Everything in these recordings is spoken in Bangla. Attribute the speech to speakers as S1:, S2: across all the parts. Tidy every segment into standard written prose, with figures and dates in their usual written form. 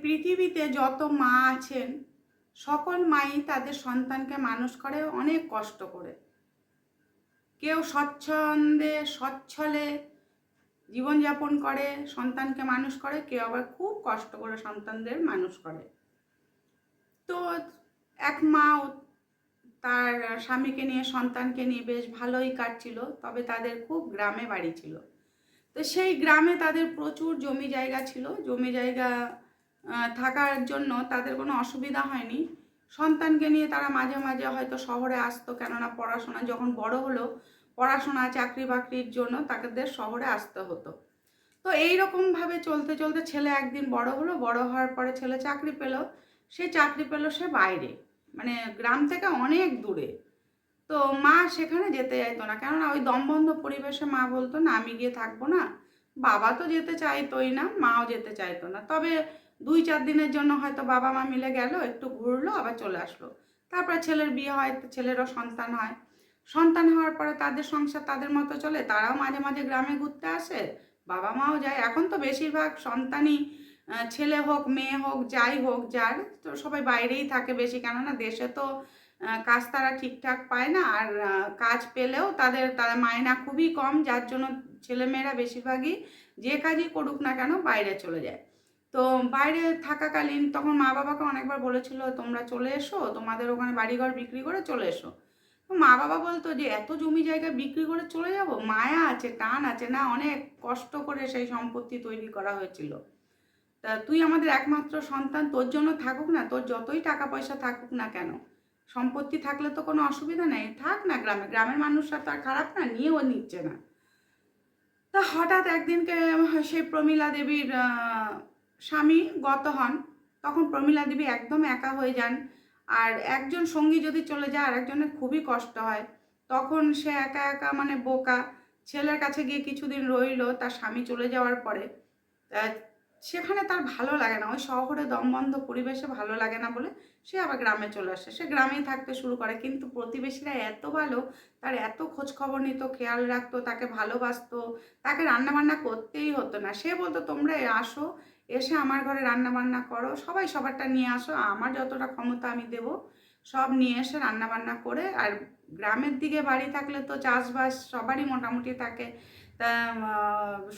S1: পৃথিবীতে যত মা আছেন সকল মাই তাদের সন্তানকে মানুষ করে অনেক কষ্ট করে। কেউ স্বচ্ছন্দে স্বচ্ছলে জীবনযাপন করে সন্তানকে মানুষ করে, কেউ আবার খুব কষ্ট করে সন্তানদের মানুষ করে। তো এক মা তার স্বামীকে নিয়ে সন্তানকে নিয়ে বেশ ভালোই কাটছিল, তবে তাদের খুব গ্রামে বাড়ি ছিল। তো সেই গ্রামে তাদের প্রচুর জমি জায়গা ছিল। জমি জায়গা থাকার জন্য তাদের কোনো অসুবিধা হয়নি। সন্তানকে নিয়ে তারা মাঝে মাঝে হয়তো শহরে আসতো, কেননা পড়াশোনা যখন বড় হলো, পড়াশোনা চাকরি বাকরির জন্য তাদের শহরে আসতে হতো। তো এইরকমভাবে চলতে চলতে ছেলে একদিন বড় হলো। বড় হওয়ার পরে ছেলে চাকরি পেল। সে চাকরি পেল সে বাইরে, মানে গ্রাম থেকে অনেক দূরে। তো মা সেখানে যেতে চাইতো না, কেননা ওই দমবন্ধ পরিবেশে মা বলতো না আমি গিয়ে থাকবো না। বাবা তো যেতে চাইতোই না, মাও যেতে চাইতো না। তবে 2-4 দিনের জন্য হয়তো বাবা মা মিলে গেল, একটু ঘুরলো, আবার চলে আসলো। তারপরে ছেলের বিয়ে হয়, ছেলেরও সন্তান হয়। সন্তান হওয়ার পরে তাদের সংসার তাদের মতো চলে, তারাও মাঝে মাঝে গ্রামে ঘুরতে আসে, বাবা মাও যায়। এখন তো বেশিরভাগ সন্তানই ছেলে হোক মেয়ে হোক যাই হোক যার, তো সবাই বাইরেই থাকে বেশি, কেননা দেশে তো কাজ তারা ঠিকঠাক পায় না। আর কাজ পেলেও তাদের মায়না খুবই কম, যার জন্য ছেলেমেয়েরা বেশিরভাগই যে কাজই করুক না কেন বাইরে চলে যায়। তো বাইরে থাকাকালীন তখন মা বাবাকে অনেকবার বলেছিল তোমরা চলে এসো, তোমাদের ওখানে বাড়িঘর বিক্রি করে চলে এসো। তো মা বাবা বলতো যে এত জমি জায়গা বিক্রি করে চলে যাব, মায়া আছে টান আছে না, অনেক কষ্ট করে সেই সম্পত্তি তৈরি করা হয়েছিল। তা তুই আমাদের একমাত্র সন্তান, তোর জন্য থাকুক না, তোর যতই টাকা পয়সা থাকুক না কেন, সম্পত্তি থাকলে তো কোনো অসুবিধা নেই, থাক না গ্রামে, গ্রামের মানুষরা তো আর খারাপ না, নিয়েও নিচ্ছে না। তা হঠাৎ একদিনকে সেই প্রমীলা দেবীর স্বামী গত হন। তখন প্রমীলা দেবী একদম একা হয়ে যান। আর একজন সঙ্গী যদি চলে যায় আর একজনের খুবই কষ্ট হয়। তখন সে একা একা মানে বোকা, ছেলের কাছে গিয়ে কিছুদিন রইল তার স্বামী চলে যাওয়ার পরে। সেখানে তার ভালো লাগে না, ওই শহরে দমবন্ধ পরিবেশে ভালো লাগে না বলে সে আবার গ্রামে চলে আসে। সে গ্রামেই থাকতে শুরু করে, কিন্তু প্রতিবেশীরা এত ভালো, তার এত খোঁজ খবর নিত, খেয়াল রাখতো, তাকে ভালোবাসতো। তাকে রান্নাবান্না করতেই হতো না, সে বলতো তোমরা আসো, এসে আমার ঘরে রান্নাবান্না করো, সবাই সবারটা নিয়ে আসো, আমার যতটা ক্ষমতা আমি দেব, সব নিয়ে এসে রান্নাবান্না করে। আর গ্রামের দিকে বাড়ি থাকলে তো চাষবাস সবারই মোটামুটি থাকে, তা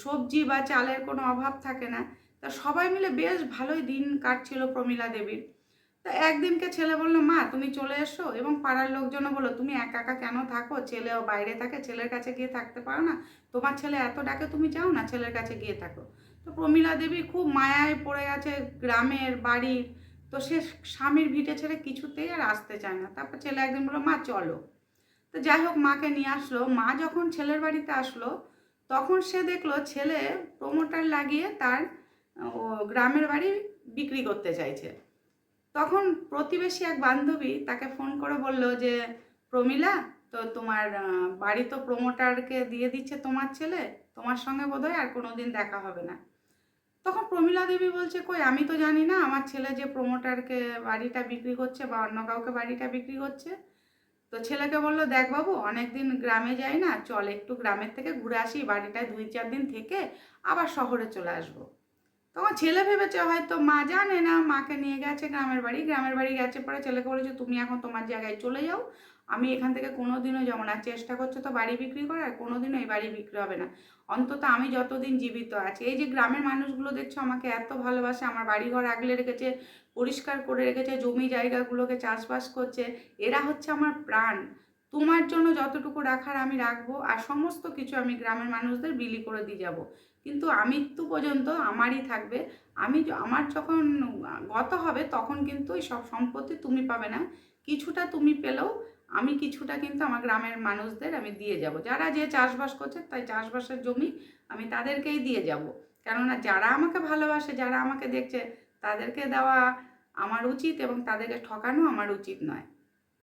S1: সবজি বা চালের কোনো অভাব থাকে না। তা সবাই মিলে বেশ ভালোই দিন কাটছিল প্রমীলা দেবীর। তা একদিনকে ছেলে বললো মা তুমি চলে এসো, এবং পাড়ার লোকজনও বললো তুমি একা একা কেন থাকো, ছেলেও বাইরে থাকে, ছেলের কাছে গিয়ে থাকতে পারো না, তোমার ছেলে এত ডাকে তুমি যাও না, ছেলের কাছে গিয়ে থাকো। তো প্রমীলা দেবী খুব মায়ায় পড়ে গেছে গ্রামের বাড়ির। তো সে স্বামীর ভিটে ছেড়ে কিছুতেই আর আসতে চায় না। তারপর ছেলে একদিন বললো মা চলো। তো যাই হোক মাকে নিয়ে আসলো। মা যখন ছেলের বাড়িতে আসলো তখন সে দেখলো ছেলে প্রমোটার লাগিয়ে তার গ্রামের বাড়ি বিক্রি করতে চাইছে। তখন প্রতিবেশী এক বান্ধবী তাকে ফোন করে বলল যে প্রমীলা, তো তোমার বাড়ি তো প্রমোটারকে দিয়ে দিচ্ছে তোমার ছেলে, তোমার সঙ্গে বোধহয় আর কোনোদিন দেখা হবে না। তখন প্রমীলা দেবী বলছে কই আমি তো জানি না আমার ছেলে যে প্রমোটারকে বাড়িটা বিক্রি করছে বা অন্য কাউকে বাড়িটা বিক্রি করছে। তো ছেলেকে বললো দেখ বাবু অনেকদিন গ্রামে যাই না, চল একটু গ্রামের থেকে ঘুরে আসি, বাড়িটায় 2-4 দিন থেকে আবার শহরে চলে আসবো। তখন ছেলে ভেবেছে হয়তো মা জানে না, মাকে নিয়ে গেছে গ্রামের বাড়ি। গ্রামের বাড়ি গেছে পরে ছেলেকে বলেছে তুমি এখন তোমার জায়গায় চলে যাও, আমি এখান থেকে কোনোদিনও যাবো না, চেষ্টা করছো তো বাড়ি বিক্রি করার, কোনোদিনও এই বাড়ি বিক্রি হবে না, অন্তত আমি যতদিন জীবিত আছি। এই যে গ্রামের মানুষগুলো দেখছো আমাকে এত ভালোবাসে, আমার বাড়িঘর আগলে রেখেছে, পরিষ্কার করে রেখেছে, জমি জায়গাগুলোকে চাষবাস করছে, এরা হচ্ছে আমার প্রাণ। তোমার জন্য যতটুকু রাখার আমি রাখবো, আর সমস্ত কিছু আমি গ্রামের মানুষদের বিলি করে দিয়ে যাবো, কিন্তু আমৃত্যু পর্যন্ত আমারই থাকবে। আমার যখন গত হবে তখন কিন্তু এই সব সম্পত্তি তুমি পাবে না, কিছুটা তুমি পেলেও আমি কিছুটা কিন্তু আমার গ্রামের মানুষদের আমি দিয়ে যাব, যারা যে চাষবাস করছে তাই চাষবাসের জমি আমি তাদেরকেই দিয়ে যাব। কেননা যারা আমাকে ভালোবাসে, যারা আমাকে দেখছে, তাদেরকে দেওয়া আমার উচিত এবং তাদেরকে ঠকানো আমার উচিত নয়।